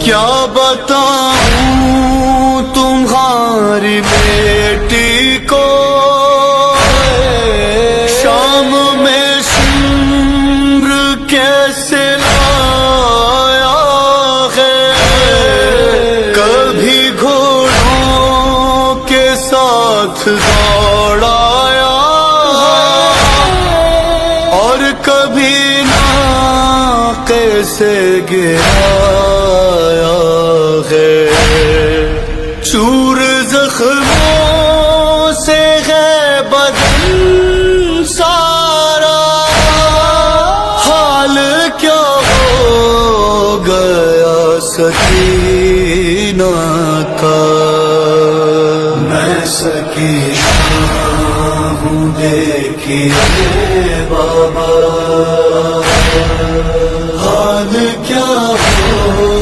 کیا بتاؤں تمہاری بیٹی کو، شام میں سمر کیسے لایا ہے، کبھی گھوڑوں کے ساتھ دوڑایا اور کبھی ناقے سے گرایا ہے، چور زخموں سے ہے بدن سارا، حال کیا ہو گیا سکینہ کا، میں سکینہ ہوں دیکھیے بابا، حال کیا ہو